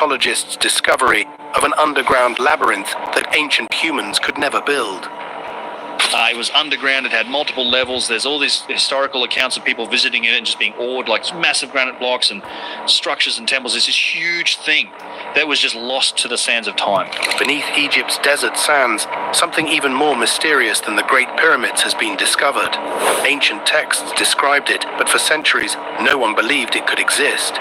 Egyptologists' discovery of an underground labyrinth that ancient humans could never build. It was underground, it had multiple levels. There's all these historical accounts of people visiting it and just being awed, like massive granite blocks and structures and temples. It's this huge thing that was just lost to the sands of time. Beneath Egypt's desert sands, something even more mysterious than the Great Pyramids has been discovered. Ancient texts described it, but for centuries, no one believed it could exist.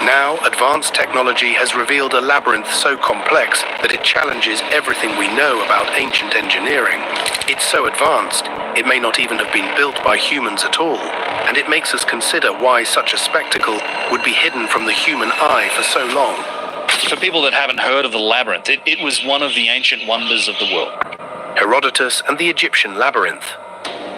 Now, advanced technology has revealed a labyrinth so complex that it challenges everything we know about ancient engineering. It's so advanced, it may not even have been built by humans at all, and it makes us consider why such a spectacle would be hidden from the human eye for so long. For people that haven't heard of the labyrinth, it was one of the ancient wonders of the world. Herodotus and the Egyptian labyrinth.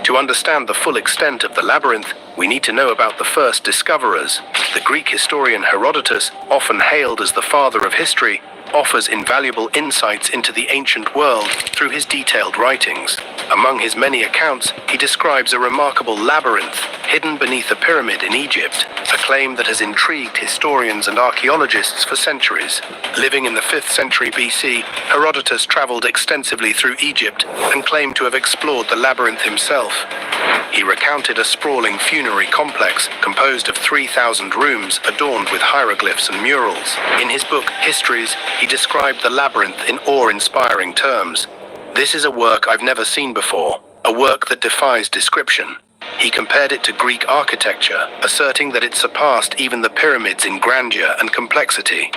To understand the full extent of the labyrinth, we need to know about the first discoverers. The Greek historian Herodotus, often hailed as the father of history, offers invaluable insights into the ancient world through his detailed writings. Among his many accounts, he describes a remarkable labyrinth hidden beneath a pyramid in Egypt, a claim that has intrigued historians and archaeologists for centuries. Living in the 5th century BC, Herodotus traveled extensively through Egypt and claimed to have explored the labyrinth himself. He recounted a sprawling funerary complex composed of 3,000 rooms adorned with hieroglyphs and murals. In his book, Histories, he described the labyrinth in awe-inspiring terms. "This is a work I've never seen before, a work that defies description." He compared it to Greek architecture, asserting that it surpassed even the pyramids in grandeur and complexity.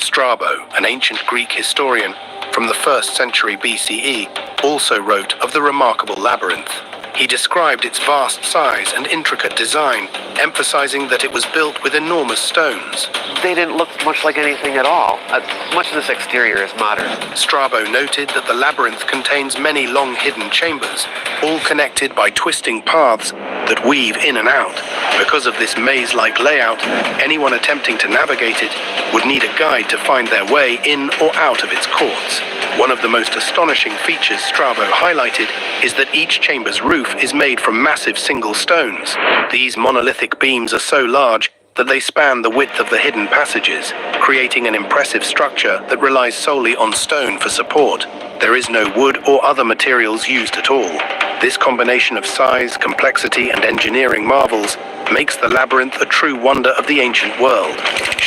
Strabo, an ancient Greek historian from the 1st century BCE, also wrote of the remarkable labyrinth. He described its vast size and intricate design, emphasizing that it was built with enormous stones. They didn't look much like anything at all. Much of this exterior is modern. Strabo noted that the labyrinth contains many long hidden chambers, all connected by twisting paths that weave in and out. Because of this maze-like layout, anyone attempting to navigate it would need a guide to find their way in or out of its courts. One of the most astonishing features Strabo highlighted is that each chamber's roof is made from massive single stones. These monolithic beams are so large that they span the width of the hidden passages, creating an impressive structure that relies solely on stone for support. There is no wood or other materials used at all. This combination of size, complexity, and engineering marvels makes the labyrinth a true wonder of the ancient world,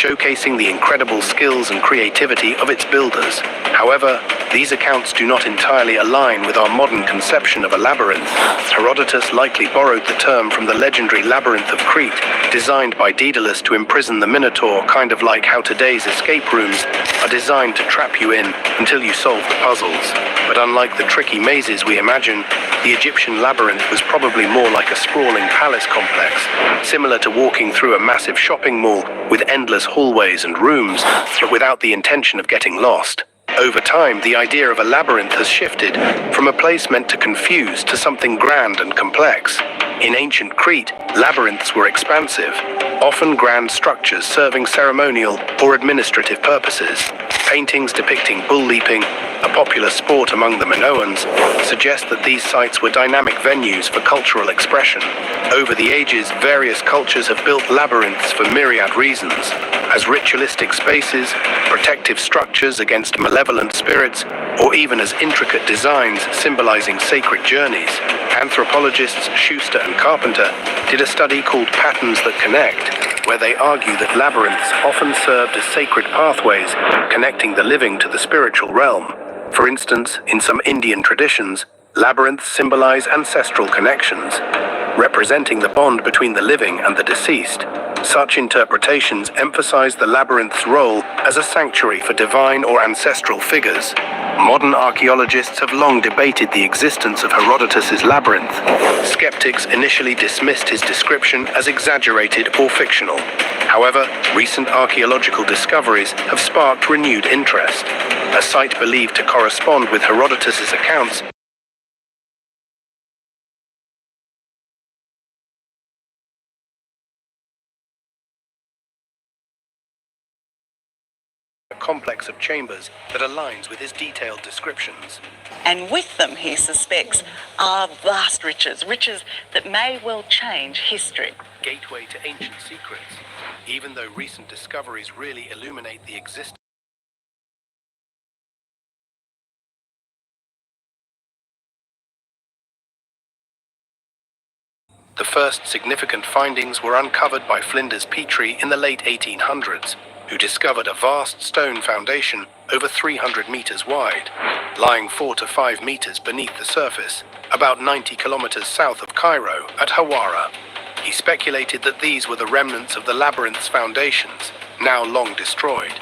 showcasing the incredible skills and creativity of its builders. However, these accounts do not entirely align with our modern conception of a labyrinth. Herodotus likely borrowed the term from the legendary labyrinth of Crete, designed by Daedalus to imprison the Minotaur, kind of like how today's escape rooms are designed to trap you in until you solve the puzzles. But unlike the tricky mazes we imagine, the Egyptian labyrinth was probably more like a sprawling palace complex, similar to walking through a massive shopping mall with endless hallways and rooms, but without the intention of getting lost. Over time, the idea of a labyrinth has shifted from a place meant to confuse to something grand and complex. In ancient Crete, labyrinths were expansive, often grand structures serving ceremonial or administrative purposes. Paintings depicting bull leaping, a popular sport among the Minoans, suggest that these sites were dynamic venues for cultural expression. Over the ages, various cultures have built labyrinths for myriad reasons, as ritualistic spaces, protective structures against malevolent spirits, or even as intricate designs symbolizing sacred journeys. Anthropologists Schuster and Carpenter did a study called Patterns That Connect, where they argue that labyrinths often served as sacred pathways connecting the living to the spiritual realm. For instance, in some Indian traditions, labyrinths symbolize ancestral connections, representing the bond between the living and the deceased. Such interpretations emphasize the labyrinth's role as a sanctuary for divine or ancestral figures. Modern archaeologists have long debated the existence of Herodotus's labyrinth. Skeptics initially dismissed his description as exaggerated or fictional. However, recent archaeological discoveries have sparked renewed interest. A site believed to correspond with Herodotus's accounts a complex of chambers that aligns with his detailed descriptions. And with them, he suspects, are vast riches, riches that may well change history. Gateway to ancient secrets, even though recent discoveries really illuminate the existence The first significant findings were uncovered by Flinders Petrie in the late 1800s, who discovered a vast stone foundation over 300 meters wide, lying 4 to 5 meters beneath the surface, about 90 kilometers south of Cairo at Hawara. He speculated that these were the remnants of the labyrinth's foundations, now long destroyed.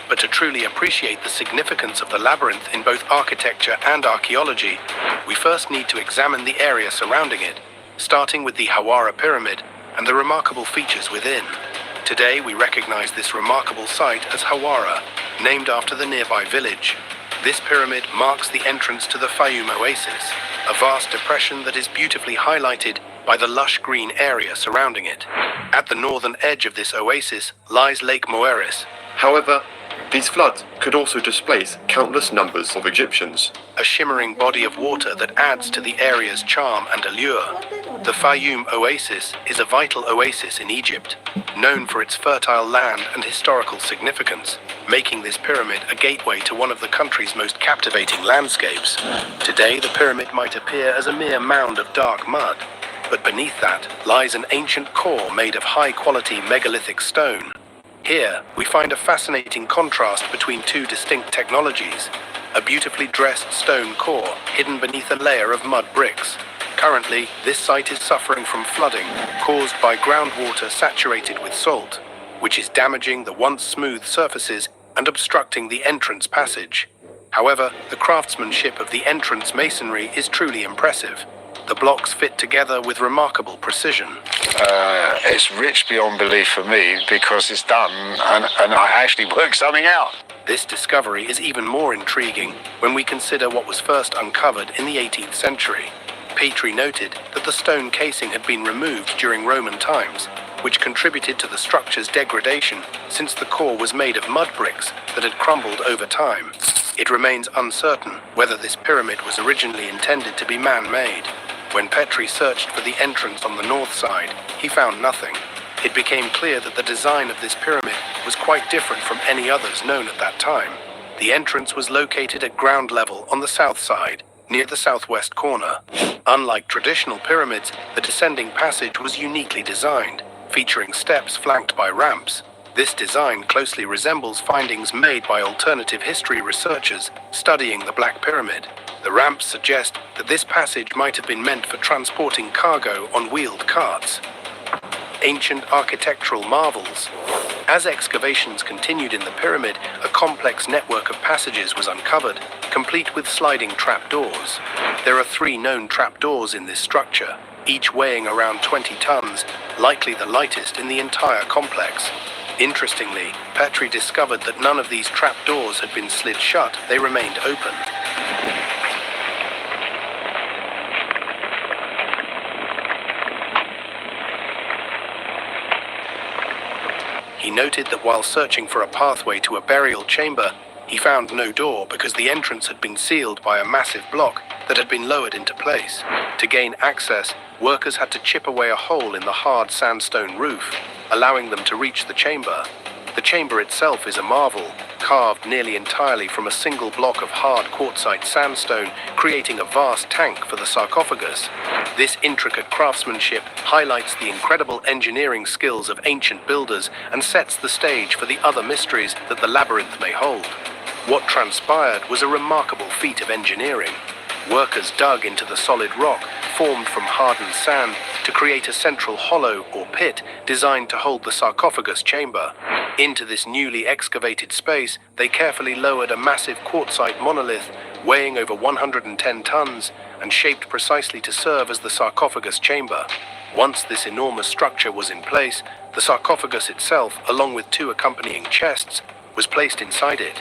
But to truly appreciate the significance of the labyrinth in both architecture and archaeology, we first need to examine the area surrounding it, starting with the Hawara Pyramid and the remarkable features within. Today we recognize this remarkable site as Hawara, named after the nearby village. This pyramid marks the entrance to the Fayum Oasis, a vast depression that is beautifully highlighted by the lush green area surrounding it. At the northern edge of this oasis lies Lake Moeris. However, these floods could also displace countless numbers of Egyptians. A shimmering body of water that adds to the area's charm and allure. The Fayum Oasis is a vital oasis in Egypt, known for its fertile land and historical significance, making this pyramid a gateway to one of the country's most captivating landscapes. Today, the pyramid might appear as a mere mound of dark mud, but beneath that lies an ancient core made of high-quality megalithic stone. Here, we find a fascinating contrast between two distinct technologies: a beautifully dressed stone core hidden beneath a layer of mud bricks. Currently, this site is suffering from flooding caused by groundwater saturated with salt, which is damaging the once smooth surfaces and obstructing the entrance passage. However, the craftsmanship of the entrance masonry is truly impressive. The blocks fit together with remarkable precision. It's rich beyond belief for me because it's done and I actually worked something out. This discovery is even more intriguing when we consider what was first uncovered in the 18th century. Petrie noted that the stone casing had been removed during Roman times, which contributed to the structure's degradation since the core was made of mud bricks that had crumbled over time. It remains uncertain whether this pyramid was originally intended to be man-made. When Petrie searched for the entrance on the north side, he found nothing. It became clear that the design of this pyramid was quite different from any others known at that time. The entrance was located at ground level on the south side, near the southwest corner. Unlike traditional pyramids, the descending passage was uniquely designed, featuring steps flanked by ramps. This design closely resembles findings made by alternative history researchers studying the Black Pyramid. The ramps suggest that this passage might have been meant for transporting cargo on wheeled carts. Ancient architectural marvels. As excavations continued in the pyramid, a complex network of passages was uncovered, complete with sliding trapdoors. There are 3 known trapdoors in this structure, each weighing around 20 tons, likely the lightest in the entire complex. Interestingly, Petrie discovered that none of these trapdoors had been slid shut, they remained open. He noted that while searching for a pathway to a burial chamber, he found no door because the entrance had been sealed by a massive block that had been lowered into place. To gain access, workers had to chip away a hole in the hard sandstone roof, allowing them to reach the chamber. The chamber itself is a marvel, carved nearly entirely from a single block of hard quartzite sandstone, creating a vast tank for the sarcophagus. This intricate craftsmanship highlights the incredible engineering skills of ancient builders and sets the stage for the other mysteries that the labyrinth may hold. What transpired was a remarkable feat of engineering. Workers dug into the solid rock, formed from hardened sand, to create a central hollow or pit designed to hold the sarcophagus chamber. Into this newly excavated space, they carefully lowered a massive quartzite monolith weighing over 110 tons and shaped precisely to serve as the sarcophagus chamber. Once this enormous structure was in place, the sarcophagus itself, along with 2 accompanying chests, was placed inside it.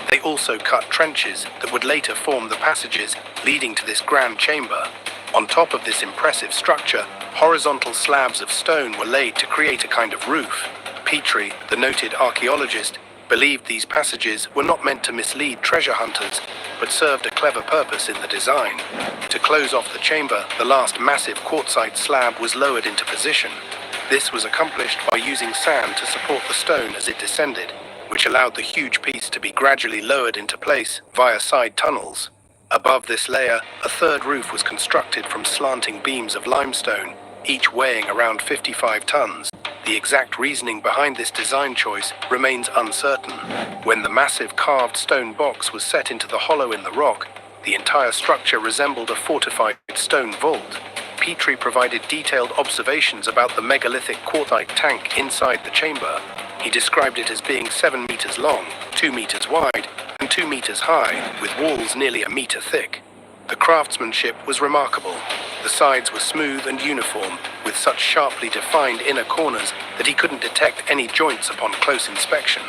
They also cut trenches that would later form the passages leading to this grand chamber. On top of this impressive structure, horizontal slabs of stone were laid to create a kind of roof. Petrie, the noted archaeologist, believed these passages were not meant to mislead treasure hunters, but served a clever purpose in the design. To close off the chamber, the last massive quartzite slab was lowered into position. This was accomplished by using sand to support the stone as it descended, which allowed the huge piece to be gradually lowered into place via side tunnels. Above this layer, a third roof was constructed from slanting beams of limestone, each weighing around 55 tons. The exact reasoning behind this design choice remains uncertain. When the massive carved stone box was set into the hollow in the rock, the entire structure resembled a fortified stone vault. Petrie provided detailed observations about the megalithic quartzite tank inside the chamber. He described it as being 7 meters long, 2 meters wide, and 2 meters high, with walls nearly a meter thick. The craftsmanship was remarkable. The sides were smooth and uniform, with such sharply defined inner corners that he couldn't detect any joints upon close inspection.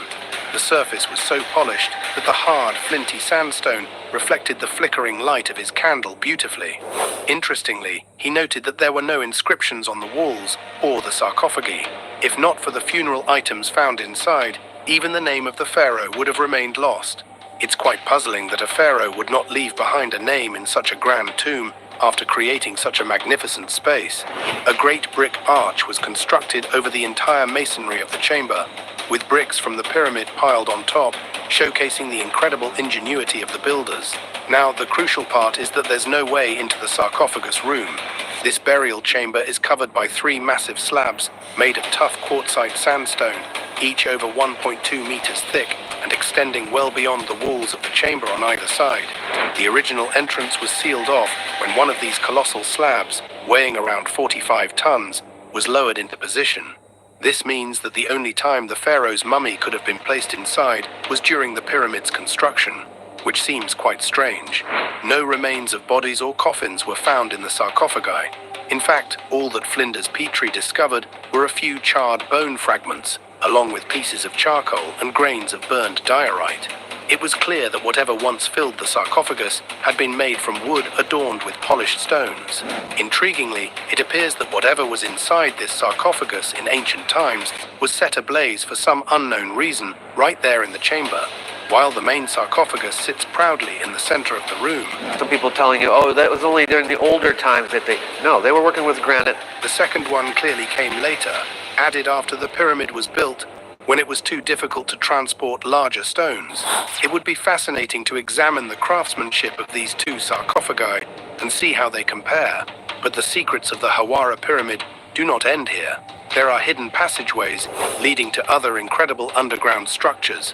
The surface was so polished that the hard, flinty sandstone reflected the flickering light of his candle beautifully. Interestingly, he noted that there were no inscriptions on the walls or the sarcophagi. If not for the funeral items found inside, even the name of the pharaoh would have remained lost. It's quite puzzling that a pharaoh would not leave behind a name in such a grand tomb after creating such a magnificent space. A great brick arch was constructed over the entire masonry of the chamber, with bricks from the pyramid piled on top, showcasing the incredible ingenuity of the builders. Now, the crucial part is that there's no way into the sarcophagus room. This burial chamber is covered by 3 massive slabs made of tough quartzite sandstone, each over 1.2 meters thick and extending well beyond the walls of the chamber on either side. The original entrance was sealed off when one of these colossal slabs, weighing around 45 tons, was lowered into position. This means that the only time the pharaoh's mummy could have been placed inside was during the pyramid's construction, which seems quite strange. No remains of bodies or coffins were found in the sarcophagi. In fact, all that Flinders Petrie discovered were a few charred bone fragments, along with pieces of charcoal and grains of burned diorite. It was clear that whatever once filled the sarcophagus had been made from wood adorned with polished stones. Intriguingly, it appears that whatever was inside this sarcophagus in ancient times was set ablaze for some unknown reason right there in the chamber, while the main sarcophagus sits proudly in the center of the room. Some people telling you, oh, that was only during the older times that No, they were working with granite. The second one clearly came later, added after the pyramid was built, when it was too difficult to transport larger stones. It would be fascinating to examine the craftsmanship of these 2 sarcophagi and see how they compare. But the secrets of the Hawara pyramid do not end here. There are hidden passageways leading to other incredible underground structures,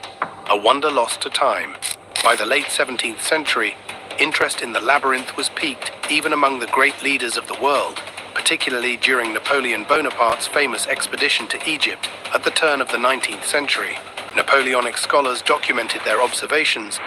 a wonder lost to time. By the late 17th century, interest in the labyrinth was piqued even among the great leaders of the world, particularly during Napoleon Bonaparte's famous expedition to Egypt at the turn of the 19th century. Napoleonic scholars documented their observations,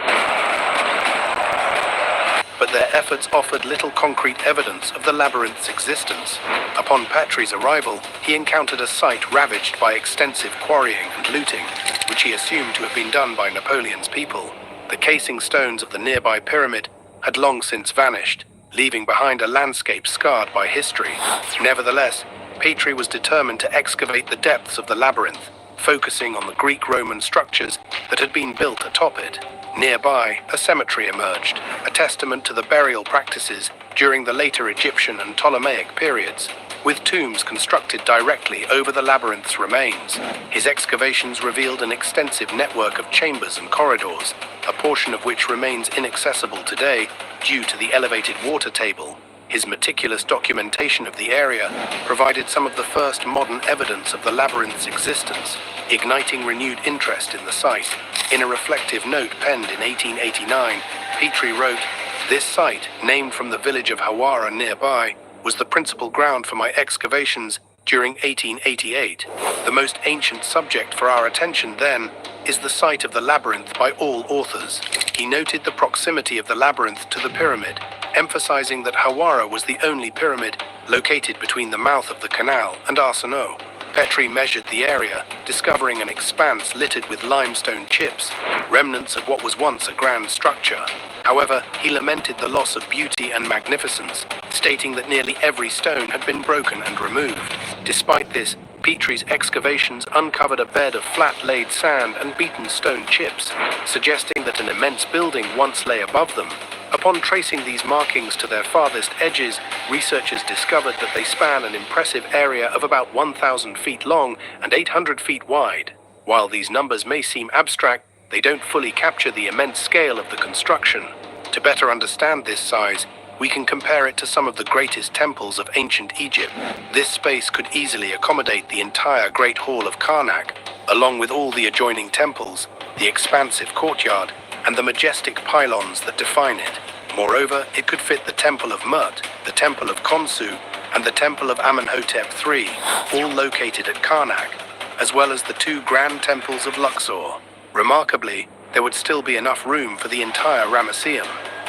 but their efforts offered little concrete evidence of the labyrinth's existence. Upon Petrie's arrival, he encountered a site ravaged by extensive quarrying and looting, which he assumed to have been done by Napoleon's people. The casing stones of the nearby pyramid had long since vanished, leaving behind a landscape scarred by history. Nevertheless, Petrie was determined to excavate the depths of the labyrinth, focusing on the Greek-Roman structures that had been built atop it. Nearby, a cemetery emerged, a testament to the burial practices during the later Egyptian and Ptolemaic periods, with tombs constructed directly over the labyrinth's remains. His excavations revealed an extensive network of chambers and corridors, a portion of which remains inaccessible today due to the elevated water table. His meticulous documentation of the area provided some of the first modern evidence of the labyrinth's existence, igniting renewed interest in the site. In a reflective note penned in 1889, Petrie wrote, "This site, named from the village of Hawara nearby, was the principal ground for my excavations during 1888. The most ancient subject for our attention then is the site of the labyrinth by all authors." He noted the proximity of the labyrinth to the pyramid, emphasizing that Hawara was the only pyramid located between the mouth of the canal and Arsinoe. Petrie measured the area, discovering an expanse littered with limestone chips, remnants of what was once a grand structure. However, he lamented the loss of beauty and magnificence, stating that nearly every stone had been broken and removed. Despite this, Petrie's excavations uncovered a bed of flat-laid sand and beaten stone chips, suggesting that an immense building once lay above them. Upon tracing these markings to their farthest edges, researchers discovered that they span an impressive area of about 1,000 feet long and 800 feet wide. While these numbers may seem abstract, they don't fully capture the immense scale of the construction. To better understand this size, we can compare it to some of the greatest temples of ancient Egypt. This space could easily accommodate the entire Great Hall of Karnak, along with all the adjoining temples, the expansive courtyard, and the majestic pylons that define it. Moreover, it could fit the Temple of Mut, the Temple of Khonsu, and the Temple of Amenhotep III, all located at Karnak, as well as the two grand temples of Luxor. Remarkably, there would still be enough room for the entire Ramesseum.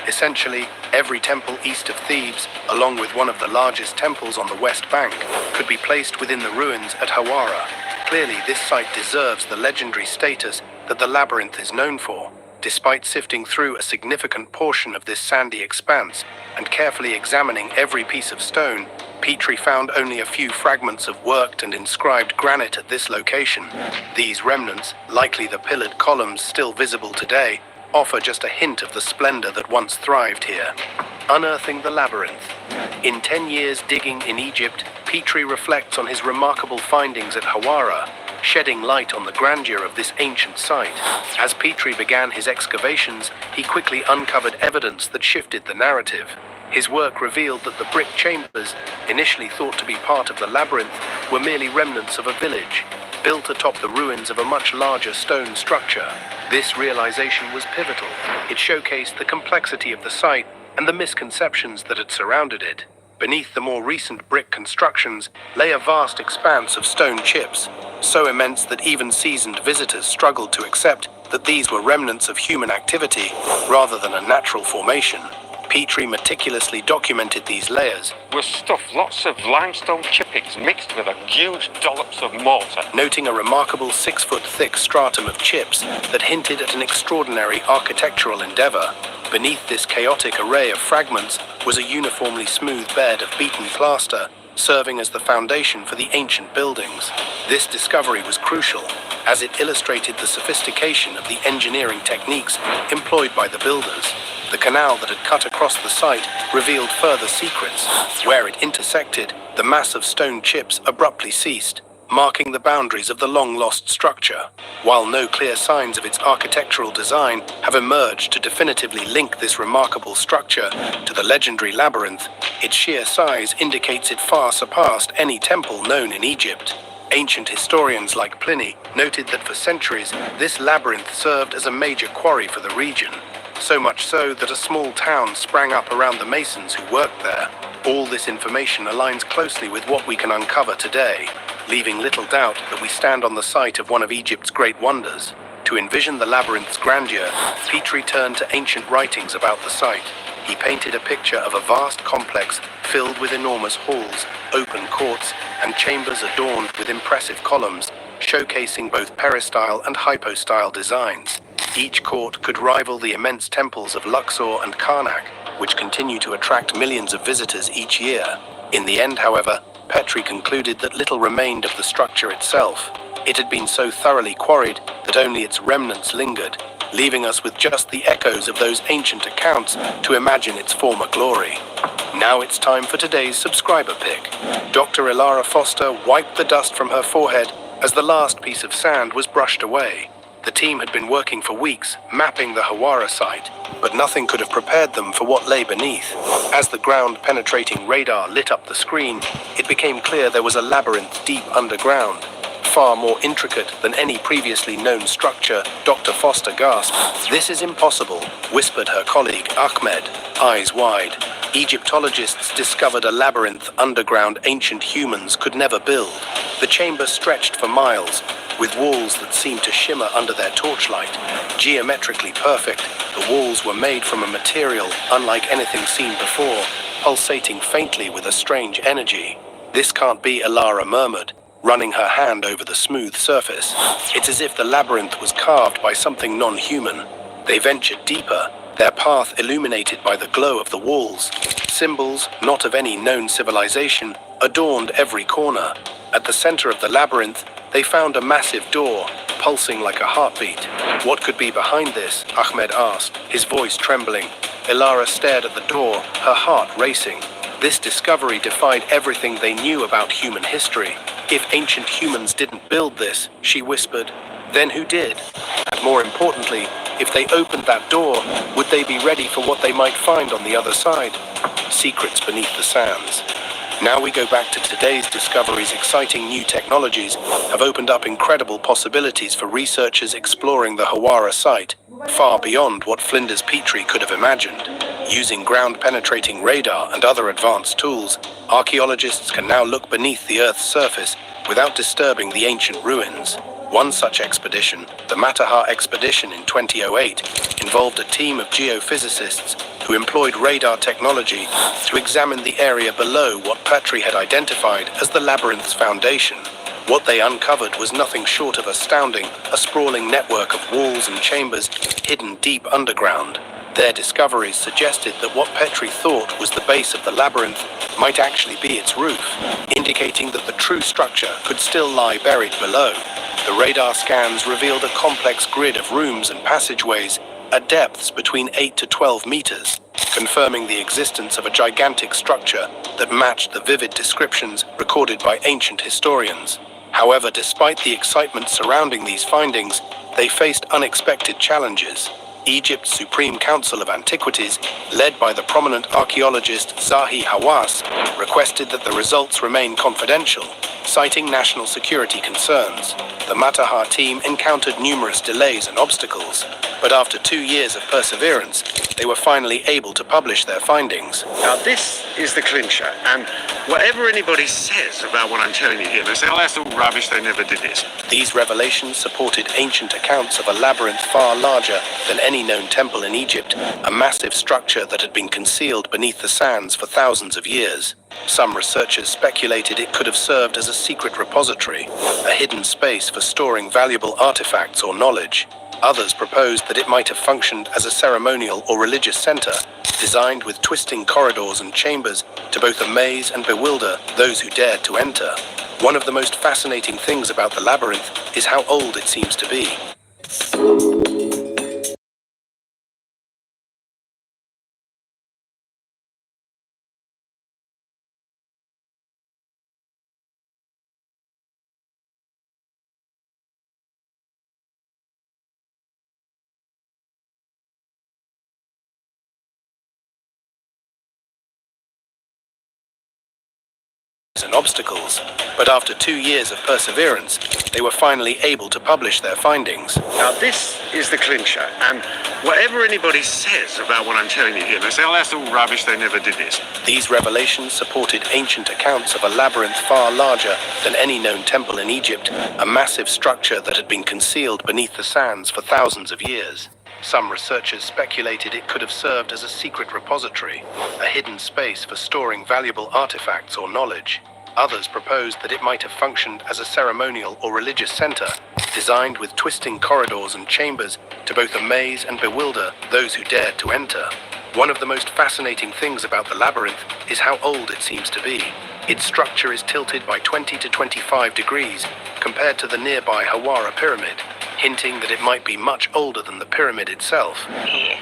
Essentially, every temple east of Thebes, along with one of the largest temples on the west bank, could be placed within the ruins at Hawara. Clearly, this site deserves the legendary status that the labyrinth is known for. Despite sifting through a significant portion of this sandy expanse and carefully examining every piece of stone, Petrie found only a few fragments of worked and inscribed granite at this location. These remnants, likely the pillared columns still visible today, offer just a hint of the splendor that once thrived here. Unearthing the labyrinth. In 10 years digging in Egypt, Petrie reflects on his remarkable findings at Hawara, shedding light on the grandeur of this ancient site. As Petrie began his excavations, he quickly uncovered evidence that shifted the narrative. His work revealed that the brick chambers, initially thought to be part of the labyrinth, were merely remnants of a village, built atop the ruins of a much larger stone structure. This realization was pivotal. It showcased the complexity of the site and the misconceptions that had surrounded it. Beneath the more recent brick constructions lay a vast expanse of stone chips, so immense that even seasoned visitors struggled to accept that these were remnants of human activity rather than a natural formation. Petrie meticulously documented these layers, We've stuffed lots of limestone chippings mixed with a huge dollops of mortar. noting a remarkable 6-foot-thick stratum of chips that hinted at an extraordinary architectural endeavor. Beneath this chaotic array of fragments was a uniformly smooth bed of beaten plaster, serving as the foundation for the ancient buildings. This discovery was crucial, as it illustrated the sophistication of the engineering techniques employed by the builders. The canal that had cut across the site revealed further secrets. Where it intersected, the mass of stone chips abruptly ceased, marking the boundaries of the long-lost structure. While no clear signs of its architectural design have emerged to definitively link this remarkable structure to the legendary labyrinth, its sheer size indicates it far surpassed any temple known in Egypt. Ancient historians like Pliny noted that for centuries, this labyrinth served as a major quarry for the region. So much so that a small town sprang up around the masons who worked there. All this information aligns closely with what we can uncover today, leaving little doubt that we stand on the site of one of Egypt's great wonders. To envision the labyrinth's grandeur, Petrie turned to ancient writings about the site. He painted a picture of a vast complex filled with enormous halls, open courts, and chambers adorned with impressive columns, showcasing both peristyle and hypostyle designs. Each court could rival the immense temples of Luxor and Karnak, which continue to attract millions of visitors each year. In the end, however, Petrie concluded that little remained of the structure itself. It had been so thoroughly quarried that only its remnants lingered, leaving us with just the echoes of those ancient accounts to imagine its former glory. Now it's time for today's subscriber pick. Dr. Ilara Foster wiped the dust from her forehead as the last piece of sand was brushed away. The team had been working for weeks, mapping the Hawara site, but nothing could have prepared them for what lay beneath. As the ground-penetrating radar lit up the screen, it became clear there was a labyrinth deep underground, far more intricate than any previously known structure. Dr. Foster gasped. "This is impossible," whispered her colleague Ahmed, eyes wide. Egyptologists discovered a labyrinth underground ancient humans could never build. The chamber stretched for miles, with walls that seemed to shimmer under their torchlight. Geometrically perfect, the walls were made from a material unlike anything seen before, pulsating faintly with a strange energy. "This can't be," Ilara murmured, running her hand over the smooth surface. "It's as if the labyrinth was carved by something non-human." They ventured deeper, their path illuminated by the glow of the walls. Symbols, not of any known civilization, adorned every corner. At the center of the labyrinth, they found a massive door, pulsing like a heartbeat. "What could be behind this?" Ahmed asked, his voice trembling. Ilara stared at the door, her heart racing. This discovery defied everything they knew about human history. "If ancient humans didn't build this," she whispered, "then who did? And more importantly, If they opened that door, would they be ready for what they might find on the other side? Secrets beneath the sands. Now we go back to today's discoveries. Exciting new technologies have opened up incredible possibilities for researchers exploring the Hawara site, far beyond what Flinders Petrie could have imagined. Using ground-penetrating radar and other advanced tools, archaeologists can now look beneath the Earth's surface without disturbing the ancient ruins. One such expedition, the Matterhorn expedition in 2008, involved a team of geophysicists who employed radar technology to examine the area below what Petrie had identified as the labyrinth's foundation. What they uncovered was nothing short of astounding, a sprawling network of walls and chambers hidden deep underground. Their discoveries suggested that what Petrie thought was the base of the labyrinth might actually be its roof, indicating that the true structure could still lie buried below. The radar scans revealed a complex grid of rooms and passageways at depths between 8 to 12 meters, confirming the existence of a gigantic structure that matched the vivid descriptions recorded by ancient historians. However, despite the excitement surrounding these findings, they faced unexpected challenges. Egypt's Supreme Council of Antiquities, led by the prominent archaeologist Zahi Hawass, requested that the results remain confidential, citing national security concerns. The Matterhorn team encountered numerous delays and obstacles, but after 2 years of perseverance, they were finally able to publish their findings. Now this is the clincher, and whatever anybody says about what I'm telling you here, they say, oh, that's all rubbish, they never did this. These revelations supported ancient accounts of a labyrinth far larger than any known temple in Egypt, a massive structure that had been concealed beneath the sands for thousands of years. Some researchers speculated it could have served as a secret repository, a hidden space for storing valuable artifacts or knowledge. Others proposed that it might have functioned as a ceremonial or religious center, designed with twisting corridors and chambers to both amaze and bewilder those who dared to enter. One of the most fascinating things about the labyrinth is how old it seems to be. And obstacles, but after 2 years of perseverance, they were finally able to publish their findings. Now this is the clincher, and whatever anybody says about what I'm telling you here, they say, oh, that's all rubbish, they never did this. These revelations supported ancient accounts of a labyrinth far larger than any known temple in Egypt, a massive structure that had been concealed beneath the sands for thousands of years. Some researchers speculated it could have served as a secret repository, a hidden space for storing valuable artifacts or knowledge. Others proposed that it might have functioned as a ceremonial or religious center, designed with twisting corridors and chambers to both amaze and bewilder those who dared to enter. One of the most fascinating things about the labyrinth is how old it seems to be. Its structure is tilted by 20 to 25 degrees compared to the nearby Hawara pyramid, hinting that it might be much older than the pyramid itself.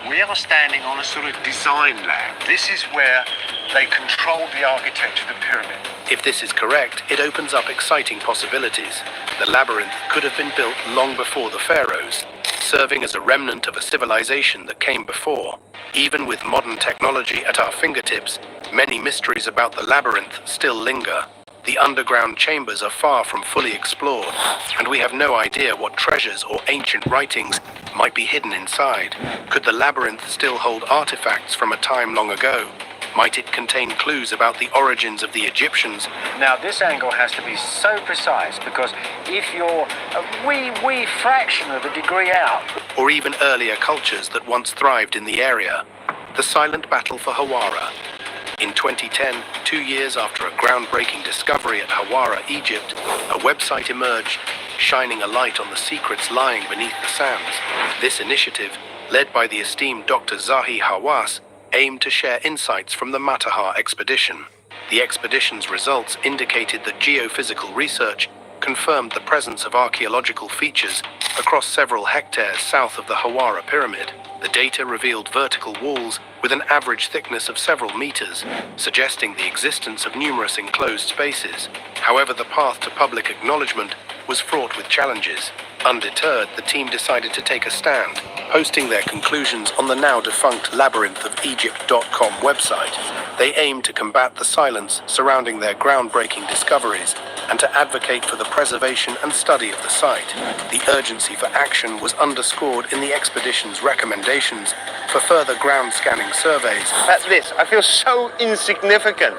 We are standing on a sort of design lab. This is where they controlled the architecture of the pyramid. If this is correct, it opens up exciting possibilities. The labyrinth could have been built long before the pharaohs, serving as a remnant of a civilization that came before. Even with modern technology at our fingertips, many mysteries about the labyrinth still linger. The underground chambers are far from fully explored, and we have no idea what treasures or ancient writings might be hidden inside. Could the labyrinth still hold artifacts from a time long ago? Might it contain clues about the origins of the Egyptians? Now this angle has to be so precise, because if you're a wee fraction of a degree out, or even earlier cultures that once thrived in the area. The silent battle for Hawara. In 2010, 2 years after a groundbreaking discovery at Hawara, Egypt, a website emerged, shining a light on the secrets lying beneath the sands. This initiative, led by the esteemed Dr. Zahi Hawass, aimed to share insights from the Matterhorn expedition. The expedition's results indicated that geophysical research confirmed the presence of archaeological features across several hectares south of the Hawara pyramid. The data revealed vertical walls with an average thickness of several meters, suggesting the existence of numerous enclosed spaces. However, the path to public acknowledgement was fraught with challenges. Undeterred, the team decided to take a stand, posting their conclusions on the now-defunct labyrinthofegypt.com website. They aimed to combat the silence surrounding their groundbreaking discoveries and to advocate for the preservation and study of the site. The urgency for action was underscored in the expedition's recommendations for further ground scanning surveys At this, I feel so insignificant.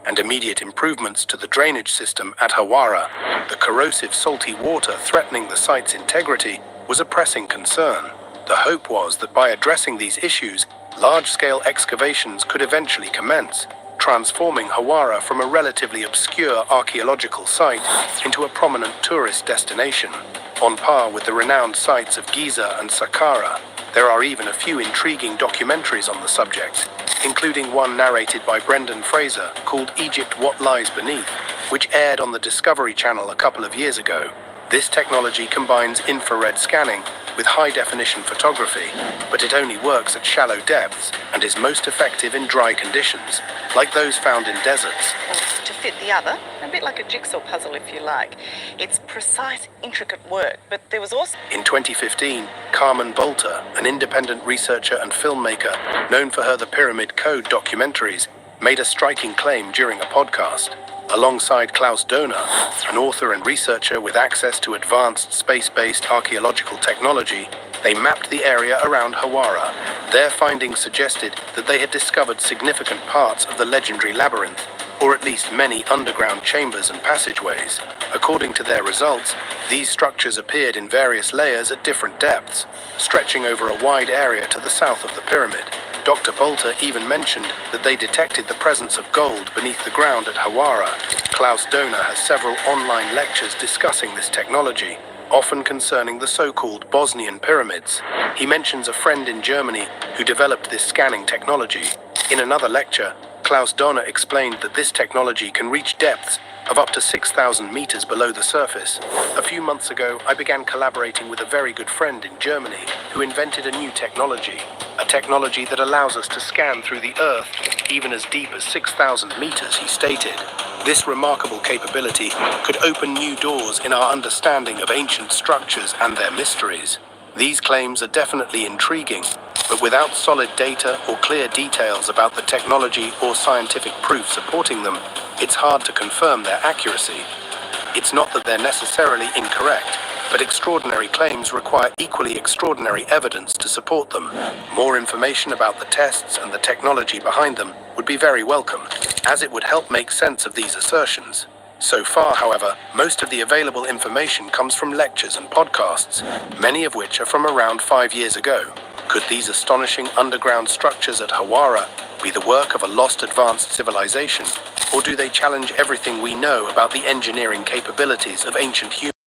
and immediate improvements to the drainage system at Hawara. The corrosive salty water threatening the site's integrity was a pressing concern. The hope was that by addressing these issues, large-scale excavations could eventually commence, transforming Hawara from a relatively obscure archaeological site into a prominent tourist destination. On par with the renowned sites of Giza and Saqqara, there are even a few intriguing documentaries on the subject, including one narrated by Brendan Fraser called Egypt: What Lies Beneath, which aired on the Discovery Channel a couple of years ago. This technology combines infrared scanning with high-definition photography, but it only works at shallow depths and is most effective in dry conditions, like those found in deserts. To fit the other, a bit like a jigsaw puzzle if you like. It's precise, intricate work, but there was also... In 2015, Carmen Bolter, an independent researcher and filmmaker known for her The Pyramid Code documentaries, made a striking claim during a podcast. Alongside Klaus Dohner, an author and researcher with access to advanced space-based archaeological technology, they mapped the area around Hawara. Their findings suggested that they had discovered significant parts of the legendary labyrinth, or at least many underground chambers and passageways. According to their results, these structures appeared in various layers at different depths, stretching over a wide area to the south of the pyramid. Dr. Bolter even mentioned that they detected the presence of gold beneath the ground at Hawara. Klaus Dohner has several online lectures discussing this technology, often concerning the so-called Bosnian pyramids. He mentions a friend in Germany who developed this scanning technology. In another lecture, Klaus Dohner explained that this technology can reach depths of up to 6,000 meters below the surface. A few months ago, I began collaborating with a very good friend in Germany who invented a new technology, a technology that allows us to scan through the earth even as deep as 6,000 meters, he stated. This remarkable capability could open new doors in our understanding of ancient structures and their mysteries. These claims are definitely intriguing, but without solid data or clear details about the technology or scientific proof supporting them, it's hard to confirm their accuracy. It's not that they're necessarily incorrect, but extraordinary claims require equally extraordinary evidence to support them. More information about the tests and the technology behind them would be very welcome, as it would help make sense of these assertions. So far, however, most of the available information comes from lectures and podcasts, many of which are from around 5 years ago. Could these astonishing underground structures at Hawara be the work of a lost advanced civilization, or do they challenge everything we know about the engineering capabilities of ancient humans?